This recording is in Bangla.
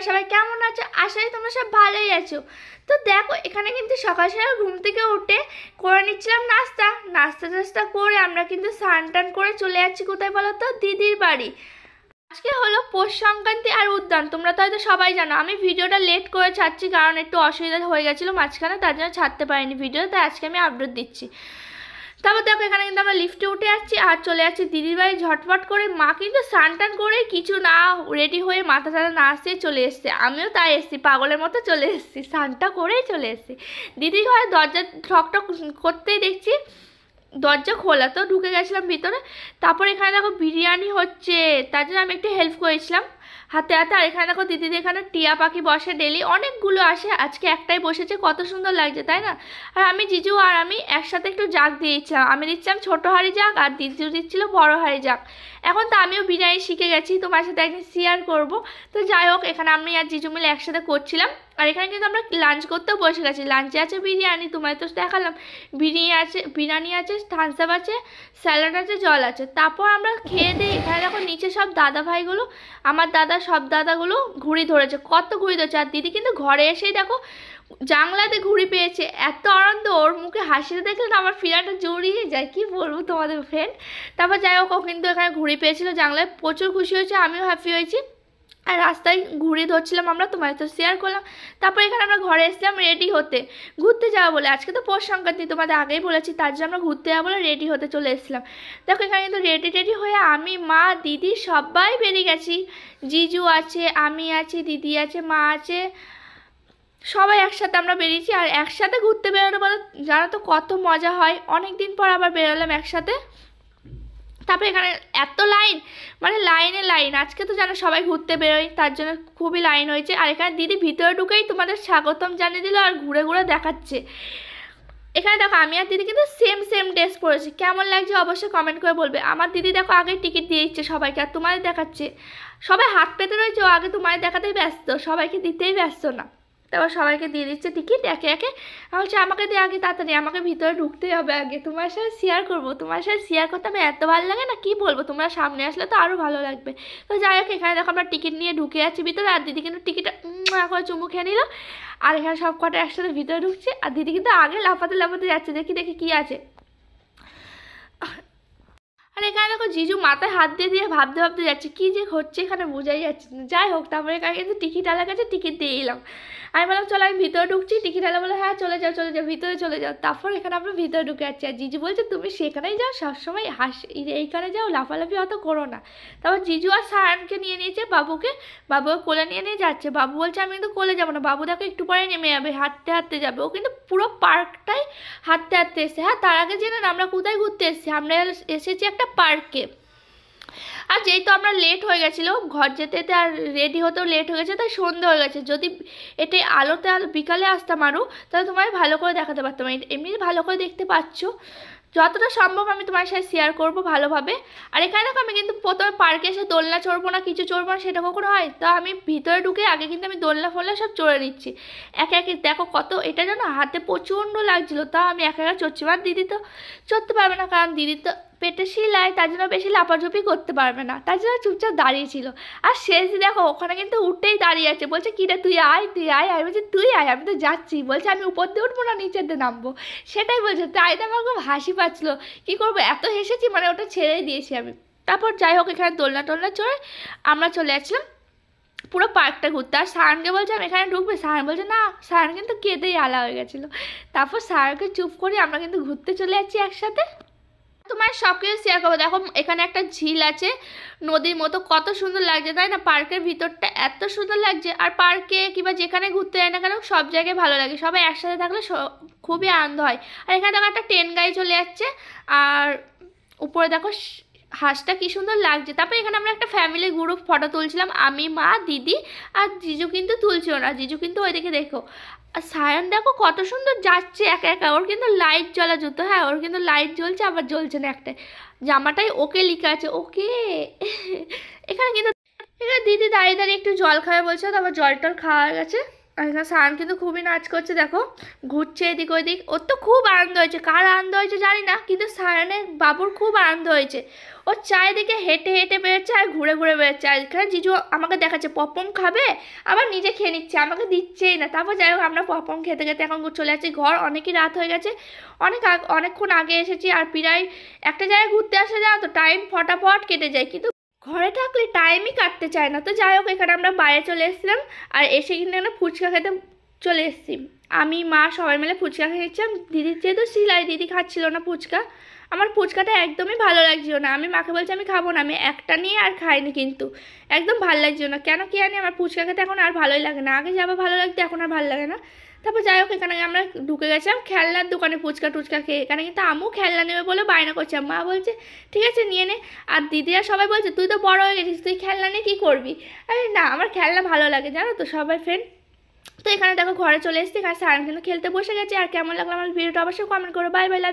সবাই কেমন আছো? আশা করি তোমরা সব ভালোই আছো। তো দেখো এখানে কিন্তু সকাল সকাল ঘুম থেকে উঠে করে নিচ্ছিলাম নাস্তা নাস্তা টাস্তা করে আমরা কিন্তু স্নান টান করে চলে যাচ্ছি কোথায় বলো তো, দিদির বাড়ি। আজকে হলো পৌষ সংক্রান্তি আর উদ্যান, তোমরা তো হয়তো সবাই জানো। আমি ভিডিওটা লেট করে ছাড়ছি কারণ একটু অসুবিধা হয়ে গেছিলো মাঝখানে, তার জন্য ছাড়তে পারিনি ভিডিও, তাই আজকে আমি আপডেট দিচ্ছি। তারপর দেখো এখানে কিন্তু আমরা লিফটে উঠে যাচ্ছি আর চলে যাচ্ছি দিদির বাড়ি ঝটপট করে। মা কিন্তু স্নান টান করে কিছু না রেডি হয়ে মাথা টাথা না আসতে চলে এসছে, আমিও তাই এসছি পাগলের মতো চলে এসছি, স্নানটা করেই চলে এসছি। দিদির ঘরে দরজা ঠক ঠক করতেই দেখছি দরজা খোলা, তো ঢুকে গেছিলাম ভিতরে। তারপর এখানে দেখো বিরিয়ানি হচ্ছে, তার জন্য আমি একটু হেল্প করেছিলাম হাতে হাতে। আর এখানে দেখো দিদিদের এখানে টিয়া পাখি বসে, ডেলি অনেকগুলো আসে, আজকে একটাই বসেছে, কত সুন্দর লাগছে তাই না। আর আমি জিজু আর আমি একসাথে একটু জাগ দিয়েছিলাম, আমি দিচ্ছিলাম ছোটো হাঁড়ি জাগ আর জিজু দিচ্ছিল বড় হাঁড়ি জাগ। এখন তো আমিও বিরিয়ানি শিখে গেছি, তোমার সাথে একদিন শেয়ার করব। তো যাই হোক এখানে আমি আর জিজু মিলে একসাথে করছিলাম। আর এখানে কিন্তু আমরা লাঞ্চ করতেও বসে গেছি, লাঞ্চে আছে বিরিয়ানি, তোমায় তো দেখালাম, বিরিয়ানি আছে, থামস আপ আছে, স্যালাড আছে, জল আছে। তারপর আমরা খেয়ে দিই। এখানে দেখো নিচে সব দাদা ভাইগুলো, আমার দাদা সব দাদাগুলো ঘুড়ি ধরেছে, কত ঘুড়ি ধরেছে। আর দিদি কিন্তু ঘরে এসেই দেখো জানলাতে ঘুড়ি পেয়েছে, এত আনন্দ, ওর মুখে হাসিটা দেখলে না আমার ফিরাটা জড়িয়ে যায়, কি বলবো তোমাদের ফ্রেন্ড। তারপর যাই হোক ও কিন্তু এখানে ঘুড়ি পেয়েছিল জানলায়, প্রচুর খুশি হয়েছে, আমিও হ্যাপি হয়েছি। আর রাস্তায় ঘুরে ধরছিলাম আমরা, তোমার তো শেয়ার করলাম। তারপর এখানে আমরা ঘরে এসেছিলাম রেডি হতে, ঘুরতে যাওয়া বলে, আজকে তো পৌষ সংক্রান্তি তোমাদের আগেই বলেছি, তার জন্য আমরা ঘুরতে যাওয়া বলে রেডি হতে চলে এসেছিলাম। দেখো এখানে কিন্তু রেডি হয়ে আমি মা দিদি সবাই বেরিয়ে গেছি, জিজু আছে, আমি আছি, দিদি আছে, মা আছে, সবাই একসাথে আমরা বেরিয়েছি। আর একসাথে ঘুরতে বেরোনো বলে জানো তো কত মজা হয়, অনেক দিন পর আবার বেরোলাম একসাথে। তারপরে এখানে এত লাইন, মানে লাইনে লাইন, আজকে তো জানো সবাই ঘুরতে বেরোয়, তার জন্য খুবই লাইন হয়েছে। আর এখানে দিদি ভিতরে ঢুকেই তোমাদের স্বাগতম জানিয়ে দিল আর ঘুরে ঘুরে দেখাচ্ছে। এখানে দেখো আমি আর দিদি কিন্তু সেম ড্রেস পরেছি, কেমন লাগছে অবশ্যই কমেন্ট করে বলবে। আমার দিদি দেখো আগে টিকিট দিয়ে দিচ্ছে সবাইকে, আর তোমাদের দেখাচ্ছে, সবাই হাত পেতে রয়েছে, ও আগে তোমাদের দেখাতেই ব্যস্ত, সবাইকে দিতেই ব্যস্ত না। তারপর সবাইকে দিয়ে দিচ্ছে টিকিট একে একে। আমি বলছি আমাকে দিয়ে আগে, তাড়াতাড়ি আমাকে ভিতরে ঢুকতেই হবে আগে, তোমার সাথে শেয়ার করবো, তোমার সাথে শেয়ার করতে আমার এত ভালো লাগে না কি বলবো, তোমরা সামনে আসলে তো আরও ভালো লাগবে। তো যাই হোক এখানে দেখো আমরা টিকিট নিয়ে ঢুকে যাচ্ছি ভিতরে, আর দিদি কিন্তু টিকিটটা করে চুমু খেয়ে নিল। আর এখানে সব কটা একসাথে ভিতরে ঢুকছে, আর দিদি কিন্তু আগে লাফাতে লাফাতে যাচ্ছে, দেখি দেখি কী আছে। আর এখানে দেখো জিজু মাথায় হাত দিয়ে দিয়ে ভাবতে ভাবতে যাচ্ছে, কী যে হচ্ছে এখানে বোঝাই যাচ্ছে না। যাই হোক তারপরে এখানে কিন্তু টিকিট আলার কাছে টিকিট দিয়ে এলাম। আমি বললাম চলো আমি ভিতরে ঢুকছি, টিকিট আলা বলে হ্যাঁ চলে যাও ভিতরে চলে যাও। তারপর এখানে আমরা ভিতরে ঢুকে যাচ্ছি, আর জিজু বলছে তুমি সেখানেই যাও, সবসময় এইখানে যাও, লাফালাফি অত করো না। তারপর জিজু আর সায়নকে নিয়ে নিয়েছে, বাবুকে কোলে নিয়ে নিয়ে যাচ্ছে। বাবু বলছে আমি কিন্তু কোলে যাবো না, বাবু দেখো একটু পরে নেমে যাবে, হাঁটতে হাঁটতে যাবে। ও কিন্তু পুরো পার্কটাই হাঁটতে হাঁটতে এসছে। হ্যাঁ তার আগে জেনে আমরা কোথায় ঘুরতে এসেছি, আমরা এসেছি একটা পার্কে। আর যেহেতু আমরা লেট হয়ে গেছিলো ঘর যেতে যেতে, আর রেডি হতেও লেট হয়ে গেছে, তাই সন্ধে হয়ে গেছে। যদি এটাই আলোতে বিকালে আসতাম আরও, তাহলে তোমায় ভালো করে দেখাতে পারতাম, এমনি ভালো করে দেখতে পাচ্ছ, যতটা সম্ভব আমি তোমার সাথে শেয়ার করবো ভালোভাবে। আর এখানে দেখো আমি কিন্তু প্রথমে পার্কে এসে দোলনা চড়বো না কিছু চড়বো না, সেটা কখনো হয়, তা আমি ভিতরে ঢুকে আগে কিন্তু আমি দোলনা ফোলনা সব চড়ে নিচ্ছি একে একে। দেখো কত এটা জানো হাতে প্রচণ্ড লাগছিলো, তাও আমি একা একা চড়ছি। আর দিদি তো চড়তে পারবে না, কারণ দিদি তো পেটে শিলাই, তার জন্য বেশি লাপাঝুপি করতে পারবে না, তার জন্য চুপচাপ দাঁড়িয়েছিল। আর শেষ দেখো ওখানে কিন্তু উঠতেই দাঁড়িয়ে আছে, বলছে কী রে তুই আয় আমি বলছি তুই আয়, আমি তো যাচ্ছি, বলছে আমি উপর দিয়ে উঠবো না নিচের দিয়ে নামবো, সেটাই বলছে। তাই তো আমার খুব হাসি পাচ্ছিলো, কী করবো এত হেসেছি, মানে ওটা ছেড়েই দিয়েছি আমি। তারপর যাই হোক এখানে দোলনা টোলনা চড়ে আমরা চলে যাচ্ছিলাম পুরো পার্কটা ঘুরতে। আর সায়নকে বলছে আমি এখানে ঢুকবে, সায়ন বলছে না, সায়ন কিন্তু কেঁদেই আলা হয়ে গেছিলো। তারপর সায়নকে চুপ করে আমরা কিন্তু ঘুরতে চলে যাচ্ছি একসাথে। তোমার সব কিছু শেয়ার করবো। দেখো এখানে একটা ঝিল আছে নদীর মতো, কত সুন্দর লাগছে তাই না, পার্কের ভিতরটা এত সুন্দর লাগছে। আর পার্কে কিংবা যেখানে ঘুরতে যায় না কেন সব জায়গায় ভালো লাগে, সবাই একসাথে থাকলে খুবই আনন্দ হয়। আর এখানে দেখো একটা ট্রেন গাড়ি চলে যাচ্ছে, আর উপরে দেখো হাঁসটা কি সুন্দর লাগছে। তারপরে এখানে আমরা একটা ফ্যামিলি গ্রুপ ফটো তুলছিলাম, আমি মা দিদি, আর জিজু কিন্তু তুলছিল না, জিজু কিন্তু ওইদিকে দেখো। আর সায়ন দেখো কত সুন্দর যাচ্ছে একা একা, ওর কিন্তু লাইট জ্বলা জুতো, হ্যাঁ ওর কিন্তু লাইট জ্বলছে, আবার জ্বলছে না একটাই, জামাটাই ওকে লেখা আছে ওকে। এখানে কিন্তু এখানে দিদি দাঁড়িয়ে দাঁড়িয়ে একটু জল খাবে বলছে, তারপর জল টল খাওয়া গেছে। আর এখানে সায়ন কিন্তু খুবই নাচ করছে, দেখো ঘুরছে এদিক ওইদিক। ওর তো খুব আনন্দ হয়েছে, কার আনন্দ হয়েছে জানি না, কিন্তু সায়নের বাবুর খুব আনন্দ হয়েছে। ও চারিদিকে হেঁটে হেঁটে বেরোচ্ছে আর ঘুরে ঘুরে বেরোচ্ছে। আর এখানে জিজু আমাকে দেখাচ্ছে পপকর্ন খাবে, আবার নিজে খেয়ে নিচ্ছে, আমাকে দিচ্ছেই না। তারপর যাই হোক আমরা পপকর্ন খেতে খেতে এখন চলে যাচ্ছি ঘর। অনেকই রাত হয়ে গেছে, অনেকক্ষণ আগে এসেছি। আর প্রায় একটা জায়গায় ঘুরতে আসলে জানো তো টাইম ফটাফট কেটে যায়, কিন্তু ঘরে থাকলে টাইমই কাটতে চায় না। তো যাই হোক এখানে আমরা বাইরে চলে এসেছিলাম, আর এসে কিন্তু আমরা ফুচকা খেতে চলে এসেছি। আমি মা সবাই মিলে ফুচকা খেয়েছিলাম। দিদির যেহেতু সিলাই, দিদি খাচ্ছিল না ফুচকা। আমার ফুচকাটা একদমই ভালো লাগছিল না। আমি মাকে বলছি আমি খাবো না, আমি একটা নিয়ে আর খাইনি, কিন্তু একদম ভালো লাগছিল না। কেন কি জানি আমার ফুচকা খেতে এখন আর ভালোই লাগে না। আগে যাবে ভালো লাগতো, এখন আর ভালো লাগে না। তারপর যাই হোক এখানে আমরা ঢুকে গেছিলাম খেলনার দোকানে ফুচকা টুচকা খেয়ে। এখানে কিন্তু আম্মু খেলনা নেবে বলে বায়না করছে, মা বলছে ঠিক আছে নিয়ে নে। আর দিদিরা সবাই বলছে তুই তো বড় হয়ে গেছিস, তুই খেলনা নিয়ে কী করবি। আরে না, আমার খেলনা ভালো লাগে জানো তো সবাই ফ্রেন্ড। তো এখানে দেখো ঘরে চলে এসেছি, আর সায়ন কিন্তু খেলতে বসে গেছে। আর কেমন লাগলো আমার ভিডিওটা অবশ্যই কমেন্ট করো। বাই বাই, লাভ।